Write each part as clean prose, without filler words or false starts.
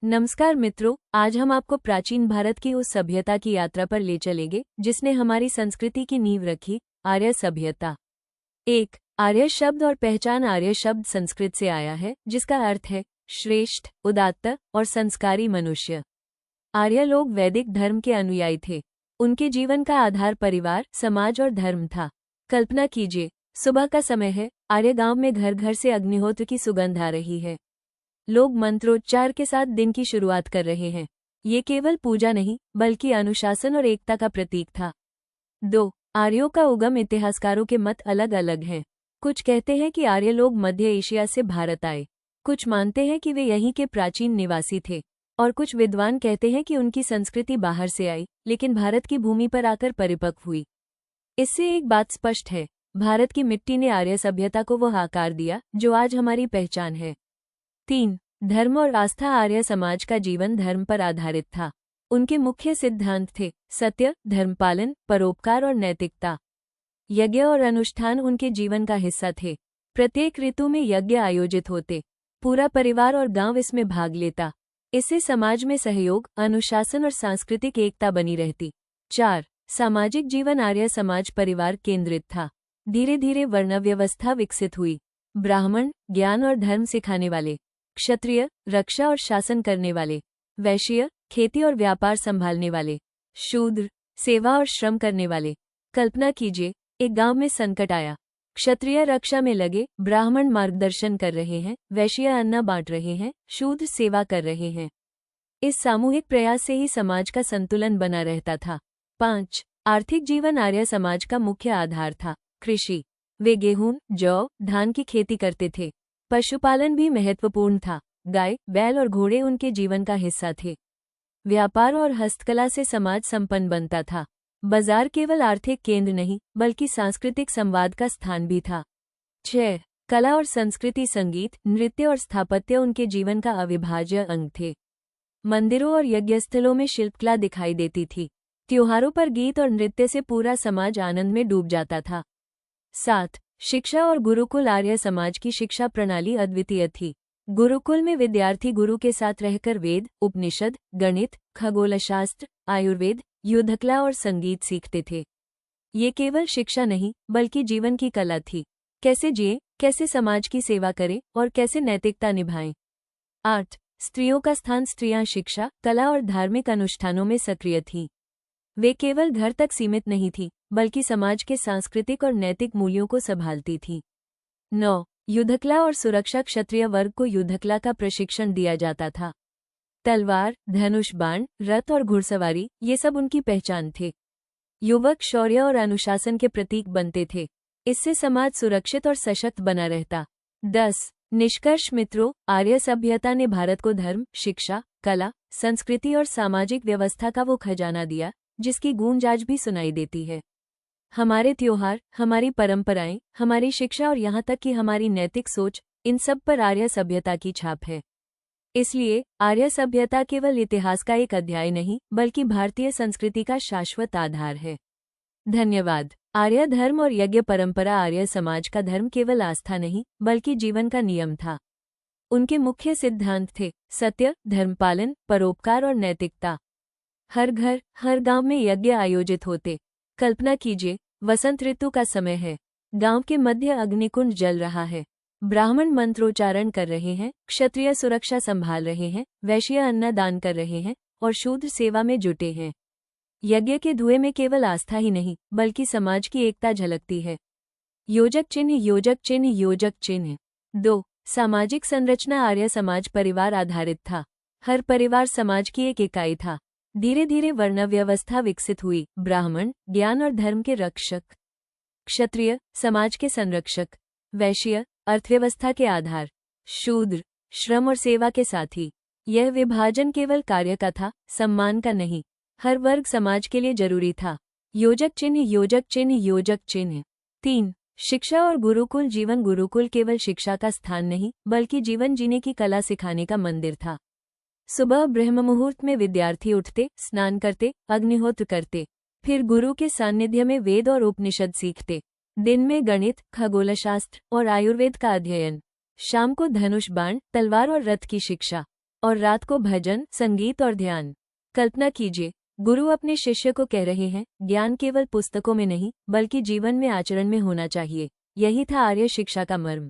नमस्कार मित्रों, आज हम आपको प्राचीन भारत की उस सभ्यता की यात्रा पर ले चलेंगे जिसने हमारी संस्कृति की नींव रखी। आर्य सभ्यता। एक आर्य शब्द और पहचान। आर्य शब्द संस्कृत से आया है जिसका अर्थ है श्रेष्ठ, उदात्त और संस्कारी मनुष्य। आर्य लोग वैदिक धर्म के अनुयायी थे। उनके जीवन का आधार परिवार, समाज और धर्म था। कल्पना कीजिए, सुबह का समय है, आर्य गांव में घर घर से अग्निहोत्र की सुगंध आ रही है। लोग मंत्रोच्चार के साथ दिन की शुरुआत कर रहे हैं। ये केवल पूजा नहीं बल्कि अनुशासन और एकता का प्रतीक था। 2 आर्यों का उगम। इतिहासकारों के मत अलग अलग हैं। कुछ कहते हैं कि आर्य लोग मध्य एशिया से भारत आए, कुछ मानते हैं कि वे यहीं के प्राचीन निवासी थे, और कुछ विद्वान कहते हैं कि उनकी संस्कृति बाहर से आई लेकिन भारत की भूमि पर आकर परिपक्व हुई। इससे एक बात स्पष्ट है, भारत की मिट्टी ने आर्य सभ्यता को वह आकार दिया जो आज हमारी पहचान है। 3 धर्म और आस्था। आर्य समाज का जीवन धर्म पर आधारित था। उनके मुख्य सिद्धांत थे सत्य, धर्मपालन, परोपकार और नैतिकता। यज्ञ और अनुष्ठान उनके जीवन का हिस्सा थे। प्रत्येक ऋतु में यज्ञ आयोजित होते, पूरा परिवार और गांव इसमें भाग लेता। इससे समाज में सहयोग, अनुशासन और सांस्कृतिक एकता बनी रहती। 4 सामाजिक जीवन। आर्य समाज परिवार केंद्रित था। धीरे धीरे वर्ण व्यवस्था विकसित हुई। ब्राह्मण ज्ञान और धर्म सिखाने वाले, क्षत्रिय रक्षा और शासन करने वाले, वैश्य खेती और व्यापार संभालने वाले, शूद्र सेवा और श्रम करने वाले। कल्पना कीजिए, एक गांव में संकट आया, क्षत्रिय रक्षा में लगे, ब्राह्मण मार्गदर्शन कर रहे हैं, वैश्य अन्न बांट रहे हैं, शूद्र सेवा कर रहे हैं। इस सामूहिक प्रयास से ही समाज का संतुलन बना रहता था। 5 आर्थिक जीवन। आर्य समाज का मुख्य आधार था कृषि। वे गेहूं, जौ, धान की खेती करते थे। पशुपालन भी महत्वपूर्ण था। गाय, बैल और घोड़े उनके जीवन का हिस्सा थे। व्यापार और हस्तकला से समाज संपन्न बनता था। बाजार केवल आर्थिक केंद्र नहीं बल्कि सांस्कृतिक संवाद का स्थान भी था। 6 कला और संस्कृति। संगीत, नृत्य और स्थापत्य उनके जीवन का अविभाज्य अंग थे। मंदिरों और यज्ञस्थलों में शिल्पकला दिखाई देती थी। त्योहारों पर गीत और नृत्य से पूरा समाज आनंद में डूब जाता था। 7 शिक्षा और गुरुकुल। आर्य समाज की शिक्षा प्रणाली अद्वितीय थी। गुरुकुल में विद्यार्थी गुरु के साथ रहकर वेद, उपनिषद, गणित, खगोलशास्त्र, आयुर्वेद, युद्धकला और संगीत सीखते थे। ये केवल शिक्षा नहीं बल्कि जीवन की कला थी। कैसे जिए, कैसे समाज की सेवा करें और कैसे नैतिकता निभाएं। 8 स्त्रियों का स्थान। स्त्रियां शिक्षा, कला और धार्मिक अनुष्ठानों में सक्रिय थीं। वे केवल घर तक सीमित नहीं थीं बल्कि समाज के सांस्कृतिक और नैतिक मूल्यों को संभालती थीं। 9 युद्धकला और सुरक्षा। क्षत्रिय वर्ग को युद्धकला का प्रशिक्षण दिया जाता था। तलवार, धनुष बाण, रथ और घुड़सवारी ये सब उनकी पहचान थे। युवक शौर्य और अनुशासन के प्रतीक बनते थे। इससे समाज सुरक्षित और सशक्त बना रहता। 10 निष्कर्ष। मित्रों, आर्य सभ्यता ने भारत को धर्म, शिक्षा, कला, संस्कृति और सामाजिक व्यवस्था का वो खजाना दिया जिसकी गूंज आज भी सुनाई देती है। हमारे त्योहार, हमारी परंपराएं, हमारी शिक्षा और यहाँ तक कि हमारी नैतिक सोच, इन सब पर आर्य सभ्यता की छाप है। इसलिए आर्य सभ्यता केवल इतिहास का एक अध्याय नहीं बल्कि भारतीय संस्कृति का शाश्वत आधार है। धन्यवाद। आर्य धर्म और यज्ञ परंपरा। आर्य समाज का धर्म केवल आस्था नहीं बल्कि जीवन का नियम था। उनके मुख्य सिद्धांत थे सत्य, धर्मपालन, परोपकार और नैतिकता। हर घर, हर गांव में यज्ञ आयोजित होते। कल्पना कीजिए, वसंत ऋतु का समय है, गांव के मध्य अग्निकुंड जल रहा है, ब्राह्मण मंत्रोच्चारण कर रहे हैं, क्षत्रिय सुरक्षा संभाल रहे हैं, वैश्य अन्न दान कर रहे हैं और शूद्र सेवा में जुटे हैं। यज्ञ के धुएं में केवल आस्था ही नहीं बल्कि समाज की एकता झलकती है। योजक चिन्ह, योजक चिन्ह, योजक चिन्ह। 2 सामाजिक संरचना। आर्य समाज परिवार आधारित था। हर परिवार समाज की एक इकाई था। धीरे धीरे वर्ण व्यवस्था विकसित हुई। ब्राह्मण ज्ञान और धर्म के रक्षक, क्षत्रिय समाज के संरक्षक, वैश्य अर्थव्यवस्था के आधार, शूद्र श्रम और सेवा के साथी। यह विभाजन केवल कार्य का था, सम्मान का नहीं। हर वर्ग समाज के लिए जरूरी था। योजक चिन्ह, योजक चिन्ह, योजक चिन्ह। 3 शिक्षा और गुरुकुल जीवन। गुरुकुल केवल शिक्षा का स्थान नहीं बल्कि जीवन जीने की कला सिखाने का मंदिर था। सुबह ब्रह्म मुहूर्त में विद्यार्थी उठते, स्नान करते, अग्निहोत्र करते, फिर गुरु के सानिध्य में वेद और उपनिषद सीखते। दिन में गणित, खगोलशास्त्र और आयुर्वेद का अध्ययन। शाम को धनुष बाण, तलवार और रथ की शिक्षा। और रात को भजन, संगीत और ध्यान। कल्पना कीजिए, गुरु अपने शिष्य को कह रहे हैं, ज्ञान केवल पुस्तकों में नहीं बल्कि जीवन में, आचरण में होना चाहिए। यही था आर्य शिक्षा का मर्म।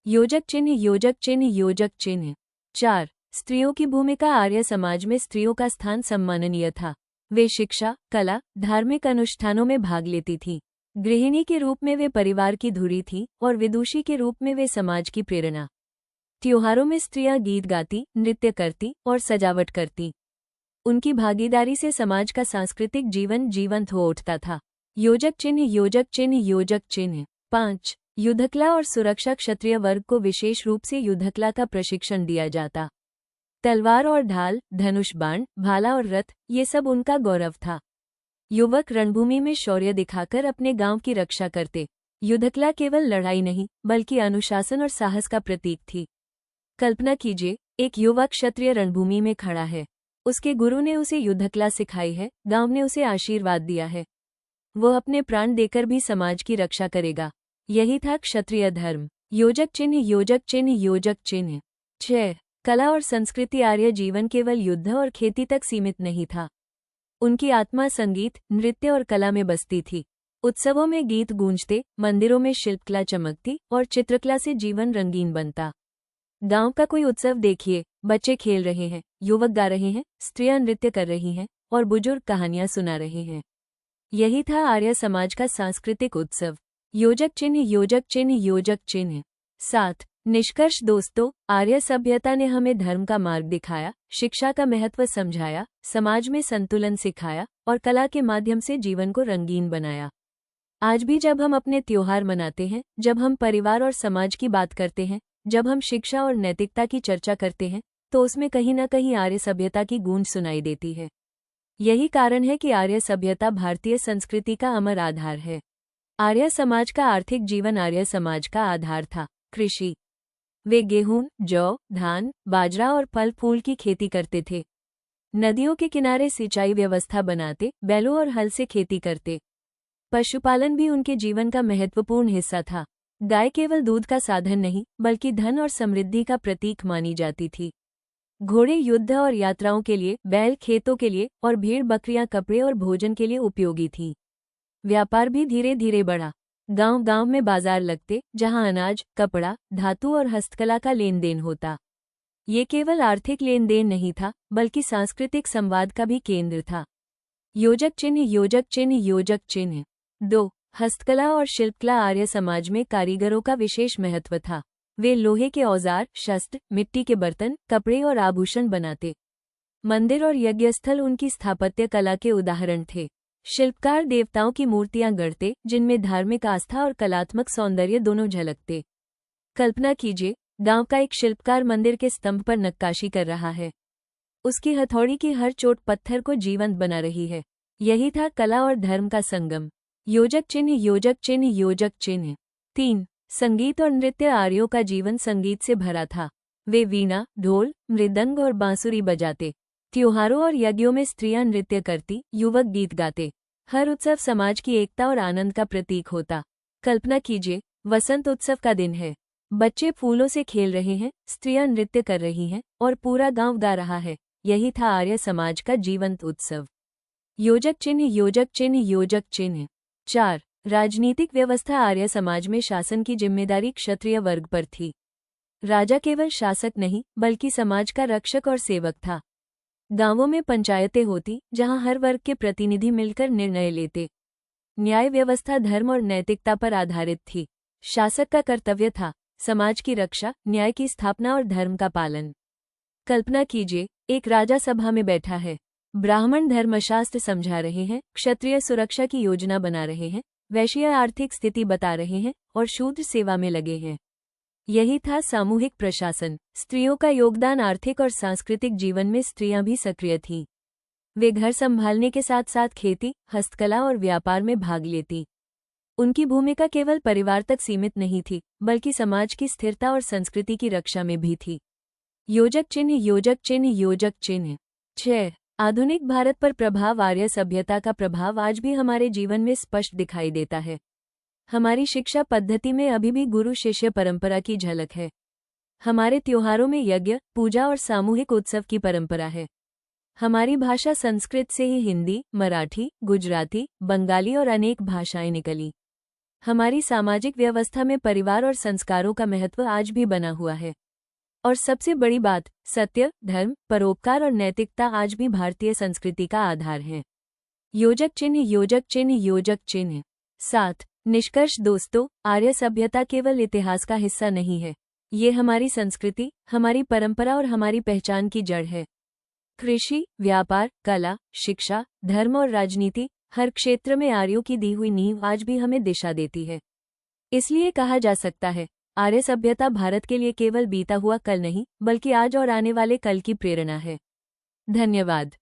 योजक चिन्ह, योजक चिन्ह, योजक चिन्ह। 4. स्त्रियों की भूमिका। आर्य समाज में स्त्रियों का स्थान सम्माननीय था। वे शिक्षा, कला, धार्मिक अनुष्ठानों में भाग लेती थीं। गृहिणी के रूप में वे परिवार की धुरी थीं और विदुषी के रूप में वे समाज की प्रेरणा। त्योहारों में स्त्रियां गीत गाती, नृत्य करती और सजावट करती। उनकी भागीदारी से समाज का सांस्कृतिक जीवन जीवंत हो उठता था। योजक चिन्ह, योजक चिन्ह, योजक चिन्ह। 5. युद्धकला और सुरक्षा। क्षत्रिय वर्ग को विशेष रूप से युद्धकला का प्रशिक्षण दिया जाता। तलवार और ढाल, धनुष बाण, भाला और रथ, ये सब उनका गौरव था। युवक रणभूमि में शौर्य दिखाकर अपने गांव की रक्षा करते। युद्धकला केवल लड़ाई नहीं बल्कि अनुशासन और साहस का प्रतीक थी। कल्पना कीजिए, एक युवा क्षत्रिय रणभूमि में खड़ा है। उसके गुरु ने उसे युद्धकला सिखाई है, गांव ने उसे आशीर्वाद दिया है। वो अपने प्राण देकर भी समाज की रक्षा करेगा। यही था क्षत्रिय धर्म। योजक चिन्ह, योजक चिन्ह, योजक चिन्ह। 6. कला और संस्कृति। आर्य जीवन केवल युद्ध और खेती तक सीमित नहीं था। उनकी आत्मा संगीत, नृत्य और कला में बसती थी। उत्सवों में गीत गूंजते, मंदिरों में शिल्पकला चमकती और चित्रकला से जीवन रंगीन बनता। गांव का कोई उत्सव देखिए, बच्चे खेल रहे हैं, युवक गा रहे हैं, स्त्रियां नृत्य कर रही हैं और बुजुर्ग कहानियां सुना रहे हैं। यही था आर्य समाज का सांस्कृतिक उत्सव। योजक चिन्ह, योजक चिन्ह, योजक चिन्ह। 7. निष्कर्ष। दोस्तों, आर्य सभ्यता ने हमें धर्म का मार्ग दिखाया, शिक्षा का महत्व समझाया, समाज में संतुलन सिखाया और कला के माध्यम से जीवन को रंगीन बनाया। आज भी जब हम अपने त्योहार मनाते हैं, जब हम परिवार और समाज की बात करते हैं, जब हम शिक्षा और नैतिकता की चर्चा करते हैं, तो उसमें कहीं न कहीं आर्य सभ्यता की गूंज सुनाई देती है। यही कारण है कि आर्य सभ्यता भारतीय संस्कृति का अमर आधार है। आर्य समाज का आर्थिक जीवन। आर्य समाज का आधार था कृषि। वे गेहूं, जौ, धान, बाजरा और फल फूल की खेती करते थे। नदियों के किनारे सिंचाई व्यवस्था बनाते, बैलों और हल से खेती करते। पशुपालन भी उनके जीवन का महत्वपूर्ण हिस्सा था। गाय केवल दूध का साधन नहीं बल्कि धन और समृद्धि का प्रतीक मानी जाती थी। घोड़े युद्ध और यात्राओं के लिए, बैल खेतों के लिए और भेड़ बकरियां कपड़े और भोजन के लिए उपयोगी थीं। व्यापार भी धीरे धीरे बढ़ा। गांव-गांव में बाजार लगते, जहां अनाज, कपड़ा, धातु और हस्तकला का लेन देन होता। ये केवल आर्थिक लेन देन नहीं था बल्कि सांस्कृतिक संवाद का भी केंद्र था। योजक चिन्ह, योजक चिन्ह, योजक चिन्ह। 2. हस्तकला और शिल्पकला। आर्य समाज में कारीगरों का विशेष महत्व था। वे लोहे के औजार, शस्त्र, मिट्टी के बर्तन, कपड़े और आभूषण बनाते। मंदिर और यज्ञस्थल उनकी स्थापत्य कला के उदाहरण थे। शिल्पकार देवताओं की मूर्तियां गढ़ते, जिनमें धार्मिक आस्था और कलात्मक सौंदर्य दोनों झलकते। कल्पना कीजिए, गांव का एक शिल्पकार मंदिर के स्तंभ पर नक्काशी कर रहा है। उसकी हथौड़ी की हर चोट पत्थर को जीवंत बना रही है। यही था कला और धर्म का संगम। योजक चिन्ह, योजक चिन्ह, योजक चिन्ह। 3. संगीत और नृत्य। आर्यों का जीवन संगीत से भरा था। वे वीणा, ढोल, मृदंग और बांसुरी बजाते। त्योहारों और यज्ञों में स्त्रियां नृत्य करती, युवक गीत गाते। हर उत्सव समाज की एकता और आनंद का प्रतीक होता। कल्पना कीजिए, वसंत उत्सव का दिन है। बच्चे फूलों से खेल रहे हैं, स्त्रियां नृत्य कर रही हैं और पूरा गांव गा रहा है। यही था आर्य समाज का जीवंत उत्सव। योजक चिन्ह, योजक चिन्ह, योजक चिन्ह। 4. राजनीतिक व्यवस्था। आर्य समाज में शासन की जिम्मेदारी क्षत्रिय वर्ग पर थी। राजा केवल शासक नहीं बल्कि समाज का रक्षक और सेवक था। गांवों में पंचायतें होती, जहां हर वर्ग के प्रतिनिधि मिलकर निर्णय लेते। न्याय व्यवस्था धर्म और नैतिकता पर आधारित थी। शासक का कर्तव्य था समाज की रक्षा, न्याय की स्थापना और धर्म का पालन। कल्पना कीजिए, एक राजा सभा में बैठा है। ब्राह्मण धर्मशास्त्र समझा रहे हैं, क्षत्रिय सुरक्षा की योजना बना रहे हैं, वैश्य आर्थिक स्थिति बता रहे हैं और शूद्र सेवा में लगे हैं। यही था सामूहिक प्रशासन। स्त्रियों का योगदान। आर्थिक और सांस्कृतिक जीवन में स्त्रियां भी सक्रिय थीं। वे घर संभालने के साथ साथ खेती, हस्तकला और व्यापार में भाग लेती। उनकी भूमिका केवल परिवार तक सीमित नहीं थी बल्कि समाज की स्थिरता और संस्कृति की रक्षा में भी थी। योजक चिन्ह, योजक चिन्ह, योजक चिन्ह। 6. आधुनिक भारत पर प्रभाव। आर्य सभ्यता का प्रभाव आज भी हमारे जीवन में स्पष्ट दिखाई देता है। हमारी शिक्षा पद्धति में अभी भी गुरु शिष्य परंपरा की झलक है। हमारे त्योहारों में यज्ञ, पूजा और सामूहिक उत्सव की परंपरा है। हमारी भाषा संस्कृत से ही हिंदी, मराठी, गुजराती, बंगाली और अनेक भाषाएं निकली। हमारी सामाजिक व्यवस्था में परिवार और संस्कारों का महत्व आज भी बना हुआ है। और सबसे बड़ी बात, सत्य, धर्म, परोपकार और नैतिकता आज भी भारतीय संस्कृति का आधार है। योजक चिन्ह, योजक चिन्ह, योजक चिन्ह। 7 निष्कर्ष दोस्तों, आर्य सभ्यता केवल इतिहास का हिस्सा नहीं है। ये हमारी संस्कृति, हमारी परंपरा और हमारी पहचान की जड़ है। कृषि, व्यापार, कला, शिक्षा, धर्म और राजनीति, हर क्षेत्र में आर्यों की दी हुई नींव आज भी हमें दिशा देती है। इसलिए कहा जा सकता है, आर्य सभ्यता भारत के लिए केवल बीता हुआ कल नहीं, बल्कि आज और आने वाले कल की प्रेरणा है। धन्यवाद।